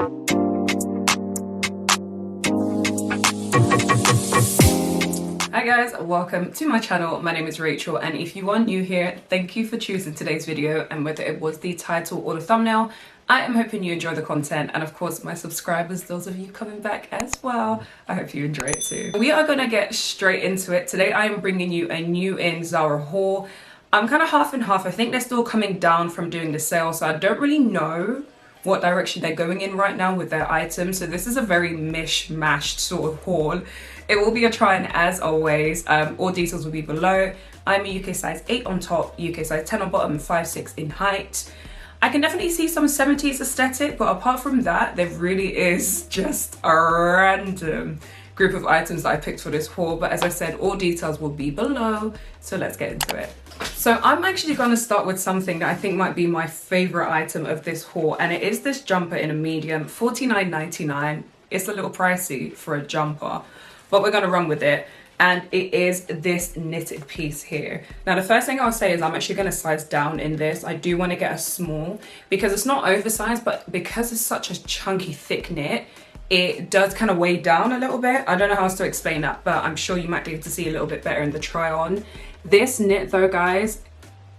Hi guys, welcome to my channel. My name is Rachel, and if you are new here, thank you for choosing today's video. And whether it was the title or the thumbnail, I am hoping you enjoy the content, and of course my subscribers, those of you coming back as well, I hope you enjoy it too. We are gonna get straight into it. Today I am bringing you a new in Zara haul. I'm kind of half and half. I think they're still coming down from doing the sale, so I don't really know what direction they're going in right now with their items. So this is a very mishmashed sort of haul. It will be a try and as always. All details will be below. I'm a UK size 8 on top, UK size 10 on bottom, 5'6" in height. I can definitely see some 70s aesthetic, but apart from that, there really is just a random group of items that I picked for this haul. But as I said, all details will be below, so let's get into it. So I'm actually going to start with something that I think might be my favorite item of this haul, and it is this jumper in a medium, $49.99. It's a little pricey for a jumper, but we're going to run with it. And it is this knitted piece here. Now the first thing I'll say is I'm actually going to size down in this. I do want to get a small because it's not oversized, but because it's such a chunky thick knit, it does kind of weigh down a little bit. I don't know how else to explain that, but I'm sure you might be able to see a little bit better in the try on. This knit though, guys,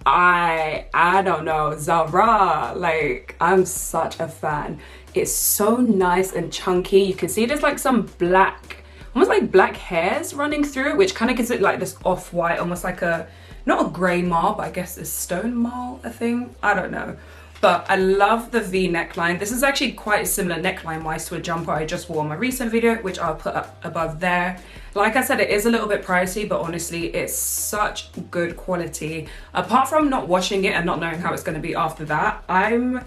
I don't know, Zara, like I'm such a fan. It's so nice and chunky. You can see there's like some black, almost like black hairs running through it, which kind of gives it like this off-white, almost like a, not a grey marl, but I guess a stone marl, a thing, I don't know. But I love the V neckline. This is actually quite similar neckline wise to a jumper I just wore in my recent video, which I'll put up above there. Like I said, it is a little bit pricey, but honestly, it's such good quality. Apart from not washing it and not knowing how it's going to be after that, I'm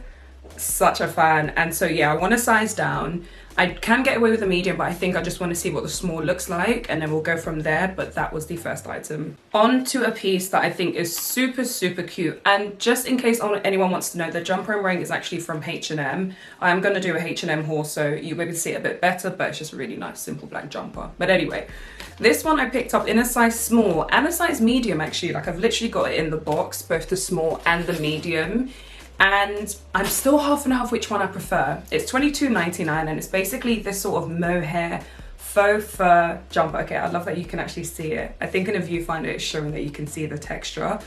such a fan. And so yeah, I want to size down. I can get away with a medium, but I think I just want to see what the small looks like, and then we'll go from there. But that was the first item. On to a piece that I think is super, super cute. And just in case anyone wants to know, the jumper I'm wearing is actually from H&M. I'm going to do a H&M haul, so you'll be able to see it a bit better, but it's just a really nice, simple black jumper. But anyway, this one I picked up in a size small and a size medium, actually. Like I've literally got it in the box, both the small and the medium. And I'm still half and half which one I prefer. It's $22.99 and it's basically this sort of mohair faux fur jumper. Okay, I love that you can actually see it. I think in a viewfinder it's showing that you can see the texture.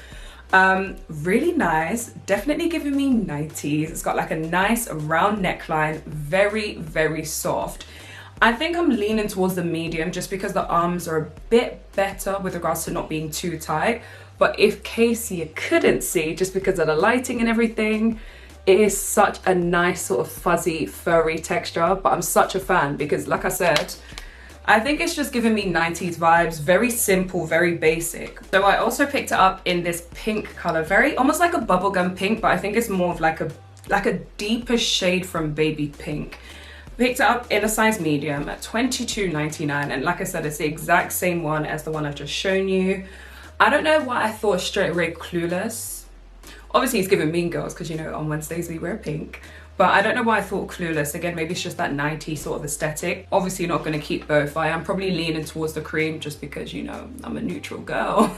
Really nice, definitely giving me 90s. It's got like a nice round neckline, very, very soft. I think I'm leaning towards the medium just because the arms are a bit better with regards to not being too tight. But in case you couldn't see, just because of the lighting and everything, it is such a nice sort of fuzzy, furry texture. But I'm such a fan because, like I said, I think it's just giving me 90s vibes. Very simple, very basic. So I also picked it up in this pink color, very almost like a bubblegum pink, but I think it's more of like a deeper shade from baby pink. Picked it up in a size medium at $22.99, and like I said, it's the exact same one as the one I've just shown you. I don't know why I thought straight away Clueless. Obviously it's giving Mean Girls because, you know, on Wednesdays we wear pink. But I don't know why I thought Clueless. Again, maybe it's just that 90s sort of aesthetic. Obviously not going to keep both. I am probably leaning towards the cream just because, you know, I'm a neutral girl.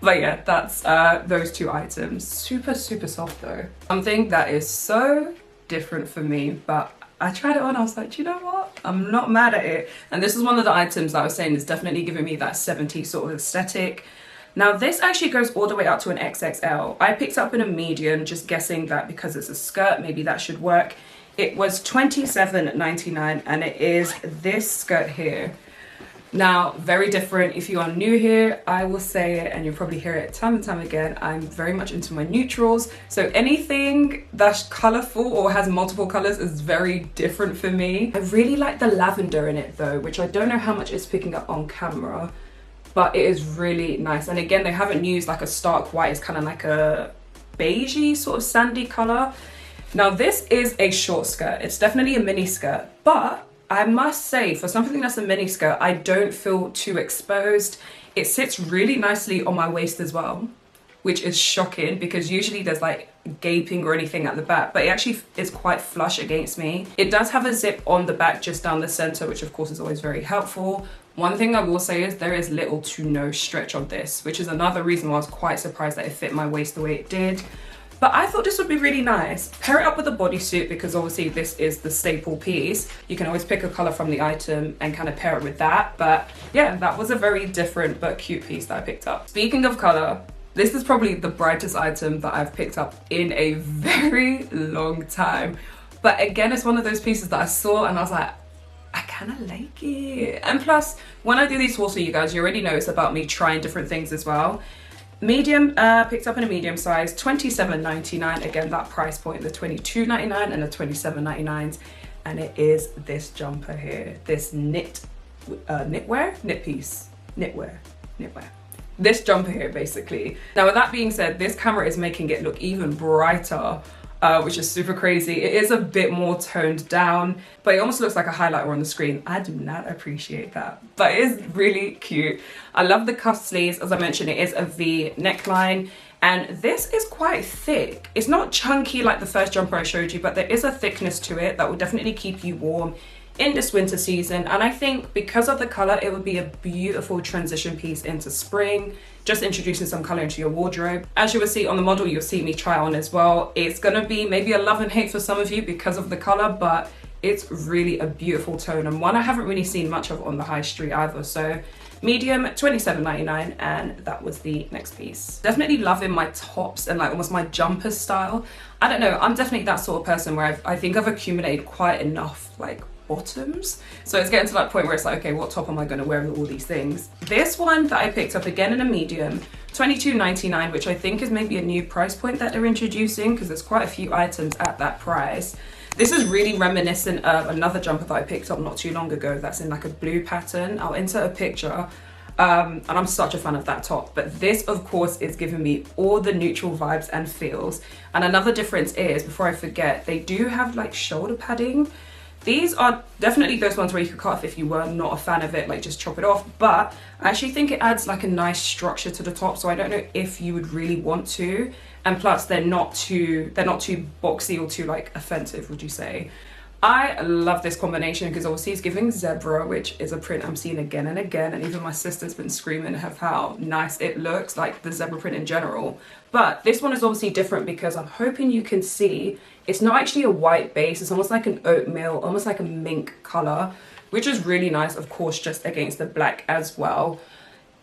But yeah, that's those two items. Super, super soft though. Something that is so different for me, but I tried it on, I was like, you know what? I'm not mad at it. And this is one of the items that I was saying is definitely giving me that 70s sort of aesthetic. Now this actually goes all the way up to an XXL. I picked up in a medium, just guessing that because it's a skirt, maybe that should work. It was $27.99 and it is this skirt here. Now, very different. If you are new here, I will say it and you'll probably hear it time and time again. I'm very much into my neutrals. So anything that's colorful or has multiple colors is very different for me. I really like the lavender in it though, which I don't know how much it's picking up on camera, but it is really nice. And again, they haven't used like a stark white. It's kind of like a beigey sort of sandy color. Now this is a short skirt. It's definitely a mini skirt, but I must say for something that's a mini skirt, I don't feel too exposed. It sits really nicely on my waist as well, which is shocking because usually there's like gaping or anything at the back, but it actually is quite flush against me. It does have a zip on the back just down the center, which of course is always very helpful. One thing I will say is there is little to no stretch on this, which is another reason why I was quite surprised that it fit my waist the way it did. But I thought this would be really nice. Pair it up with a bodysuit because obviously this is the staple piece. You can always pick a color from the item and kind of pair it with that. But yeah, that was a very different but cute piece that I picked up. Speaking of color, this is probably the brightest item that I've picked up in a very long time. But again, it's one of those pieces that I saw and I was like, I kind of like it. And plus, when I do these hauls for you guys, you already know it's about me trying different things as well. Medium, picked up in a medium size, $27.99. Again, that price point, the $22.99 and the $27.99. And it is this jumper here, this knitwear. This jumper here, basically. Now, with that being said, this camera is making it look even brighter, which is super crazy. It is a bit more toned down, but it almost looks like a highlighter on the screen. I do not appreciate that, but it is really cute. I love the cuff sleeves. As I mentioned, it is a V neckline, and this is quite thick. It's not chunky like the first jumper I showed you, but there is a thickness to it that will definitely keep you warm in this winter season. And I think because of the color, it would be a beautiful transition piece into spring, just introducing some color into your wardrobe. As you will see on the model, you'll see me try on as well. It's gonna be maybe a love and hate for some of you because of the color, but it's really a beautiful tone, and one I haven't really seen much of on the high street either. So medium, $27.99, and that was the next piece. Definitely loving my tops and like almost my jumper style. I don't know, I'm definitely that sort of person where I think I've accumulated quite enough like bottoms, so it's getting to that point where it's like, okay, what top am I going to wear with all these things? This one that I picked up again in a medium, $22.99, which I think is maybe a new price point that they're introducing because there's quite a few items at that price. This is really reminiscent of another jumper that I picked up not too long ago that's in like a blue pattern. I'll insert a picture. And I'm such a fan of that top, but this of course is giving me all the neutral vibes and feels. And another difference is, before I forget, they do have like shoulder padding. These are definitely those ones where you could cut off if you were not a fan of it, like just chop it off. But I actually think it adds like a nice structure to the top, so I don't know if you would really want to. And plus, they're not too boxy or too like offensive, would you say? I love this combination because obviously it's giving zebra, which is a print I'm seeing again and again, and even my sister's been screaming of how nice it looks, like the zebra print in general. But this one is obviously different because I'm hoping you can see it's not actually a white base, it's almost like an oatmeal, almost like a mink color, which is really nice, of course, just against the black as well.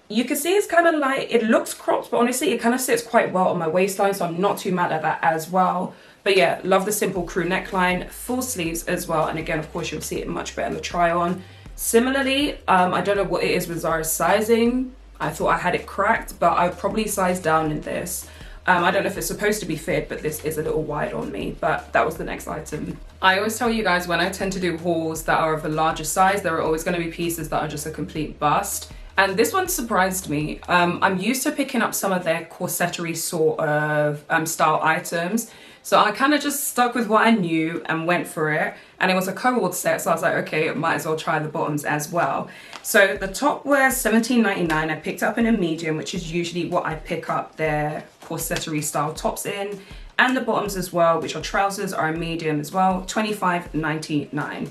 You can see it's kind of like, it looks cropped, but honestly it kind of sits quite well on my waistline, so I'm not too mad at that as well. But yeah, love the simple crew neckline, full sleeves as well. And again, of course, you'll see it much better in the try on. Similarly, I don't know what it is with Zara's sizing. I thought I had it cracked, but I would probably size down in this. I don't know if it's supposed to be fit, but this is a little wide on me, but that was the next item. I always tell you guys when I tend to do hauls that are of a larger size, there are always going to be pieces that are just a complete bust. And this one surprised me. I'm used to picking up some of their corsettery sort of style items. So I kind of just stuck with what I knew and went for it. And it was a co-ord set, so I was like, okay, I might as well try the bottoms as well. So the top were $17.99. I picked up in a medium, which is usually what I pick up their corsettery style tops in. And the bottoms as well, which are trousers, are a medium as well, $25.99.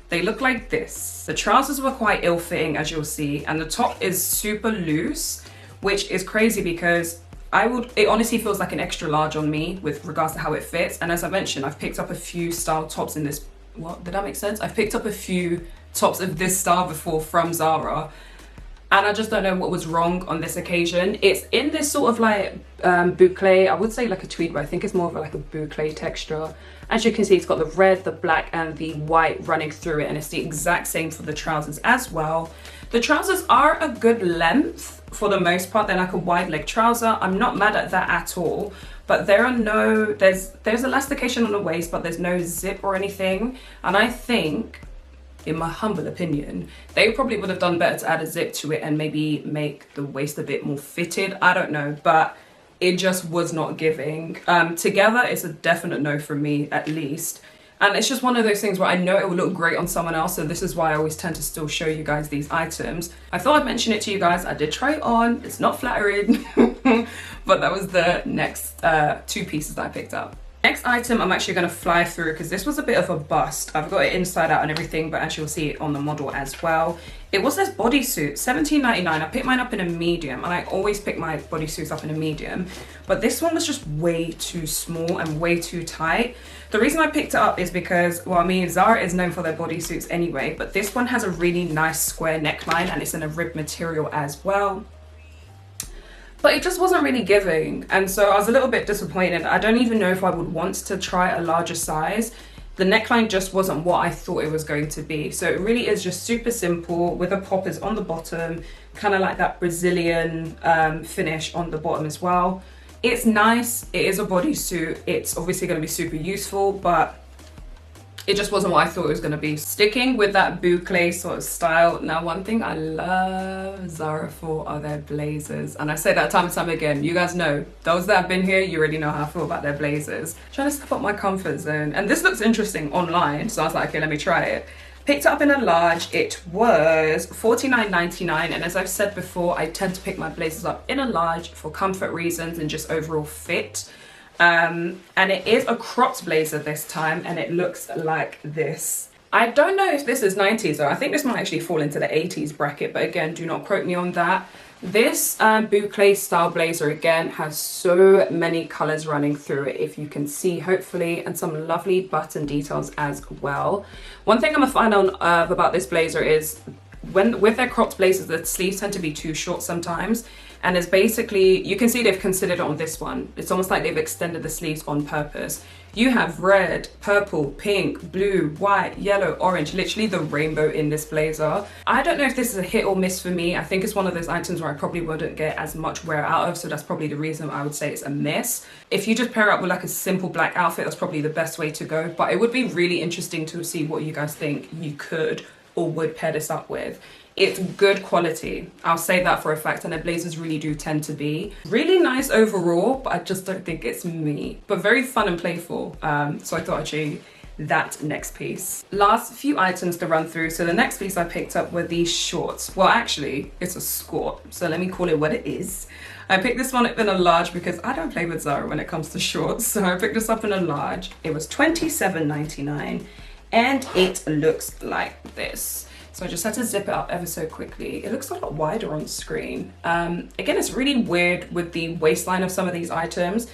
They look like this. The trousers were quite ill-fitting, as you'll see, and the top is super loose, which is crazy because it honestly feels like an extra large on me with regards to how it fits. And as I mentioned, I've picked up a few style tops in this, what, did that make sense? I've picked up a few tops of this style before from Zara, and I just don't know what was wrong on this occasion. It's in this sort of like boucle, I would say like a tweed, but I think it's more of like a boucle texture. As you can see, it's got the red, the black, and the white running through it, and it's the exact same for the trousers as well. The trousers are a good length for the most part. They're like a wide leg trouser. I'm not mad at that at all, but there are no, there's elastication on the waist, but there's no zip or anything. And I think, in my humble opinion, they probably would have done better to add a zip to it and maybe make the waist a bit more fitted. I don't know, but it just was not giving. Together, it's a definite no from me, at least. And it's just one of those things where I know it will look great on someone else, so this is why I always tend to still show you guys these items. I thought I'd mention it to you guys. I did try it on. It's not flattering, but that was the next two pieces that I picked up. Next item I'm actually going to fly through because this was a bit of a bust. I've got it inside out and everything, but as you'll see it on the model as well. It was this bodysuit, $17.99. I picked mine up in a medium, and I always pick my bodysuits up in a medium, but this one was just way too small and way too tight. The reason I picked it up is because, well, I mean, Zara is known for their bodysuits anyway, but this one has a really nice square neckline and it's in a rib material as well. But it just wasn't really giving, and so I was a little bit disappointed. I don't even know if I would want to try a larger size. The neckline just wasn't what I thought it was going to be. So it really is just super simple with a poppers on the bottom, kind of like that Brazilian finish on the bottom as well. It's nice, it is a bodysuit, it's obviously going to be super useful, but it just wasn't what I thought it was going to be. Sticking with that boucle sort of style. Now, one thing I love Zara for are their blazers. And I say that time and time again. You guys know, those that have been here, you already know how I feel about their blazers. Trying to step up my comfort zone. And this looks interesting online. So I was like, okay, let me try it. Picked it up in a large. It was $49.99. And as I've said before, I tend to pick my blazers up in a large for comfort reasons and just overall fit. And it is a cropped blazer this time, and it looks like this. I don't know if this is 90s though. I think this might actually fall into the 80s bracket, but again, do not quote me on that. This boucle style blazer again has so many colors running through it, if you can see, hopefully, and some lovely button details as well. One thing I'm gonna find out about this blazer is with their cropped blazers, the sleeves tend to be too short sometimes. And it's basically, you can see they've considered it on this one. It's almost like they've extended the sleeves on purpose. You have red, purple, pink, blue, white, yellow, orange, literally the rainbow in this blazer. I don't know if this is a hit or miss for me. I think it's one of those items where I probably wouldn't get as much wear out of, so that's probably the reason I would say it's a miss. If you just pair it up with like a simple black outfit, that's probably the best way to go. But it would be really interesting to see what you guys think you could or would pair this up with. It's good quality, I'll say that for a fact, and the blazers really do tend to be really nice overall, but I just don't think it's me. But very fun and playful, so I thought I'd show you that next piece. Last few items to run through. So the next piece I picked up were these shorts. Well, actually, it's a skort, so let me call it what it is. I picked this one up in a large because I don't play with Zara when it comes to shorts, so I picked this up in a large. It was $27.99, and it looks like this. So I just had to zip it up ever so quickly. It looks a lot wider on screen. Again, it's really weird with the waistline of some of these items.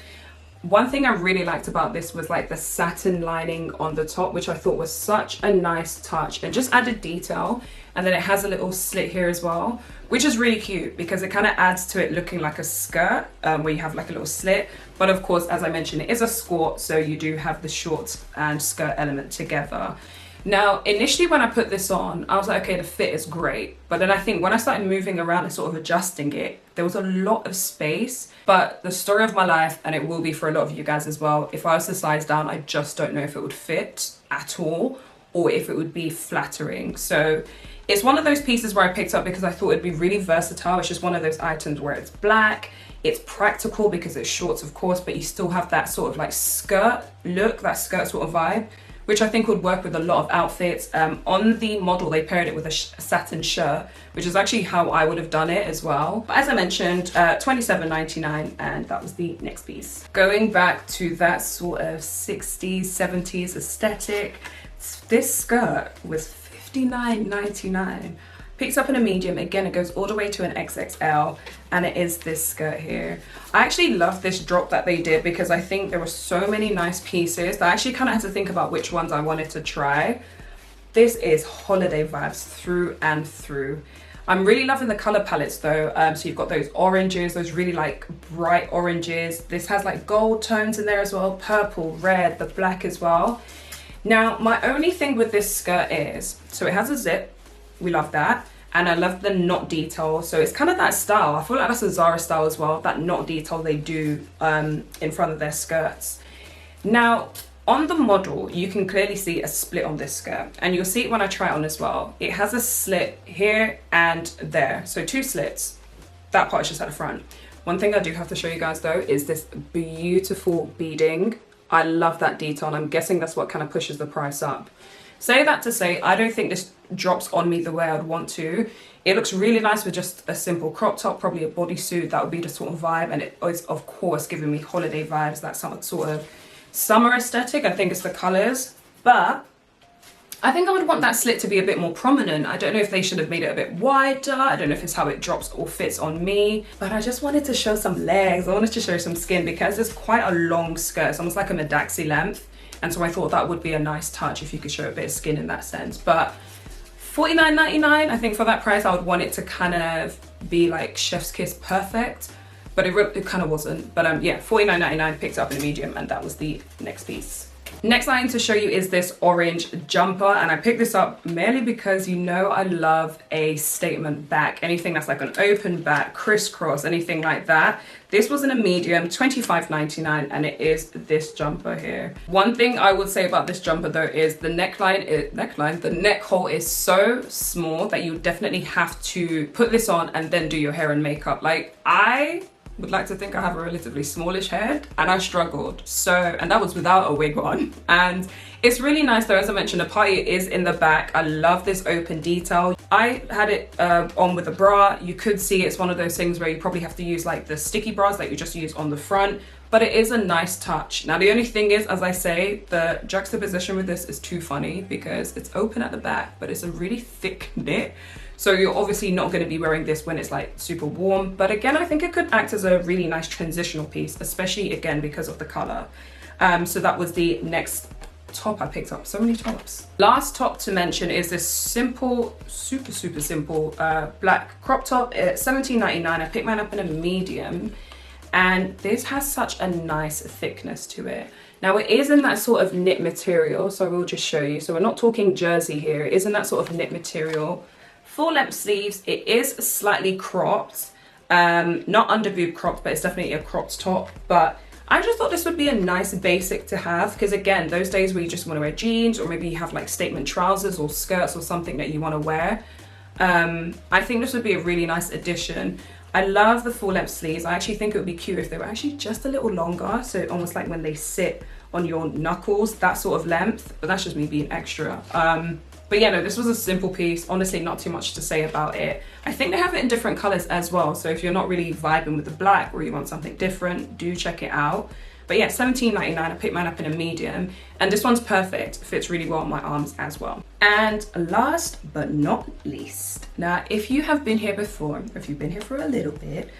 One thing I really liked about this was like the satin lining on the top, which I thought was such a nice touch and just added detail. And then it has a little slit here as well, which is really cute because it kind of adds to it looking like a skirt, where you have like a little slit. But of course, as I mentioned, it is a skort, so you do have the shorts and skirt element together. Now, initially when I put this on, I was like, okay, the fit is great. But then I think when I started moving around and sort of adjusting it, there was a lot of space. But the story of my life, and it will be for a lot of you guys as well, if I was to size down, I just don't know if it would fit at all or if it would be flattering. So it's one of those pieces where I picked up because I thought it'd be really versatile. It's just one of those items where it's black, it's practical because it's shorts, of course, but you still have that sort of like skirt look, that skirt sort of vibe, which I think would work with a lot of outfits. On the model, they paired it with a satin shirt, which is actually how I would have done it as well. But as I mentioned, $27.99, and that was the next piece. Going back to that sort of 60s, 70s aesthetic, this skirt was $59.99. Picked up in a medium. Again, it goes all the way to an XXL, and it is this skirt here. I actually love this drop that they did because I think there were so many nice pieces that I actually kind of had to think about which ones I wanted to try. This is holiday vibes through and through. I'm really loving the color palettes though. So you've got those oranges, those really like bright oranges. This has like gold tones in there as well, purple, red, the black as well. Now, my only thing with this skirt is, so it has a zip. We love that, and I love the knot detail, so it's kind of that style. I feel like that's a Zara style as well, that knot detail they do in front of their skirts. Now on the model you can clearly see a split on this skirt, and you'll see it when I try it on as well. It has a slit here and there, so two slits. That part is just at the front. One thing I do have to show you guys though is this beautiful beading. I love that detail, and I'm guessing that's what kind of pushes the price up. Say that to say, I don't think this drops on me the way I'd want to. It looks really nice with just a simple crop top, probably a bodysuit. That would be the sort of vibe, and it is of course giving me holiday vibes, that sort of summer aesthetic. I think it's the colors, but I think I would want that slit to be a bit more prominent. I don't know if they should have made it a bit wider. I don't know if it's how it drops or fits on me, but I just wanted to show some legs. I wanted to show some skin because it's quite a long skirt. It's almost like a Medaxi length. And so I thought that would be a nice touch if you could show a bit of skin in that sense. But $49.99, I think for that price, I would want it to kind of be like chef's kiss perfect, but it kind of wasn't. But yeah, $49.99, picked up in a medium, and that was the next piece. Next item to show you is this orange jumper, and I picked this up merely because you know I love a statement back, anything that's like an open back, crisscross, anything like that. This was in a medium, $25.99, and it is this jumper here. One thing I would say about this jumper though is the the neck hole is so small that you definitely have to put this on and then do your hair and makeup. Like, I would like to think I have a relatively smallish head, and I struggled. So, and that was without a wig on. And it's really nice though, as I mentioned, the party is in the back. I love this open detail. I had it on with a bra. You could see it's one of those things where you probably have to use like the sticky bras that you just use on the front, but it is a nice touch. Now the only thing is, as I say, the juxtaposition with this is too funny because it's open at the back, but it's a really thick knit. So you're obviously not going to be wearing this when it's like super warm. But again, I think it could act as a really nice transitional piece, especially again because of the color. So that was the next top I picked up. So many tops. Last top to mention is this simple, super simple black crop top at $17.99. I picked mine up in a medium, and this has such a nice thickness to it. Now it is in that sort of knit material, so I will just show you. So we're not talking jersey here. It is in that sort of knit material. Full length sleeves. It is slightly cropped, not under boob cropped, but it's definitely a cropped top. But I just thought this would be a nice basic to have, because again, those days where you just want to wear jeans, or maybe you have like statement trousers or skirts or something that you want to wear, I think this would be a really nice addition. I love the full length sleeves. I actually think it would be cute if they were actually just a little longer, so almost like when they sit on your knuckles, that sort of length, but that's just me being extra. But yeah, no, this was a simple piece. Honestly, not too much to say about it. I think they have it in different colors as well. So if you're not really vibing with the black or you want something different, do check it out. But yeah, $17.99, I picked mine up in a medium. And this one's perfect, fits really well on my arms as well. And last but not least, now if you have been here before, or if you've been here for a little bit,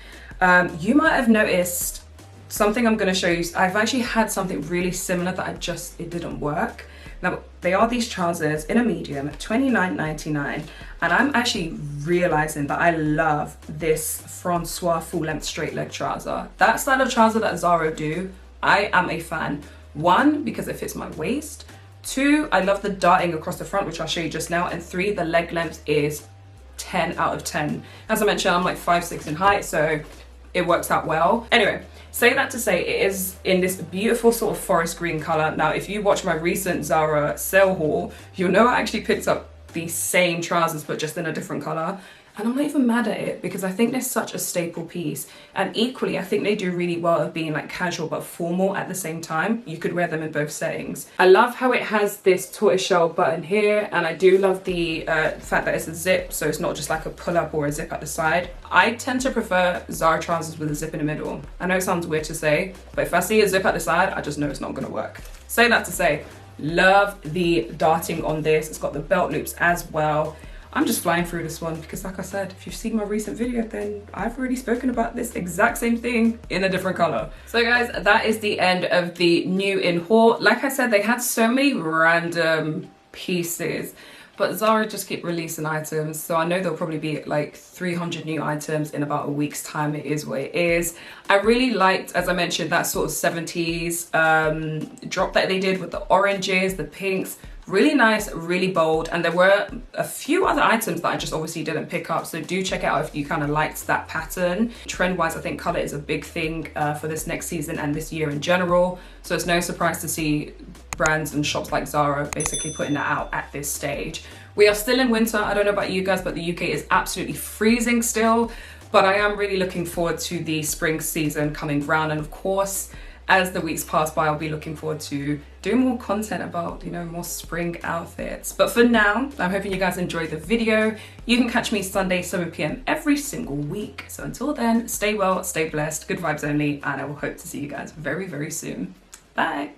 you might have noticed something I'm gonna show you. I've actually had something really similar that it didn't work. Now, they are these trousers in a medium at $29.99, and I'm actually realizing that I love this Francois full length straight leg trouser. That style of trouser that Zara do, I am a fan. One, because it fits my waist. Two, I love the darting across the front, which I'll show you just now. And three, the leg length is 10 out of 10. As I mentioned, I'm like 5'6" in height, so it works out well. Anyway, say that to say it is in this beautiful sort of forest green color. Now, if you watch my recent Zara sale haul, you'll know I actually picked up the same trousers, but just in a different color. And I'm not even mad at it because I think they're such a staple piece. And equally, I think they do really well of being like casual but formal at the same time. You could wear them in both settings. I love how it has this tortoiseshell button here, and I do love the fact that it's a zip, so it's not just like a pull up or a zip at the side. I tend to prefer Zara trousers with a zip in the middle. I know it sounds weird to say, but if I see a zip at the side, I just know it's not gonna work. Say that to say, love the darting on this. It's got the belt loops as well. I'm just flying through this one because, like I said, if you've seen my recent video, then I've already spoken about this exact same thing in a different color. So guys, that is the end of the new in haul. Like I said, they had so many random pieces, but Zara just keep releasing items. So I know there'll probably be like 300 new items in about a week's time. It is what it is. I really liked, as I mentioned, that sort of 70s drop that they did with the oranges, the pinks. Really nice, really bold, and there were a few other items that I just obviously didn't pick up, so do check it out if you kind of liked that pattern. Trend-wise, I think color is a big thing for this next season and this year in general, so it's no surprise to see brands and shops like Zara basically putting that out at this stage. We are still in winter. I don't know about you guys, but the UK is absolutely freezing still, but I am really looking forward to the spring season coming round, and of course, as the weeks pass by, I'll be looking forward to doing more content about, you know, more spring outfits. But for now, I'm hoping you guys enjoyed the video. You can catch me Sunday, 7 p.m. every single week. So until then, stay well, stay blessed, good vibes only, and I will hope to see you guys very, very soon. Bye.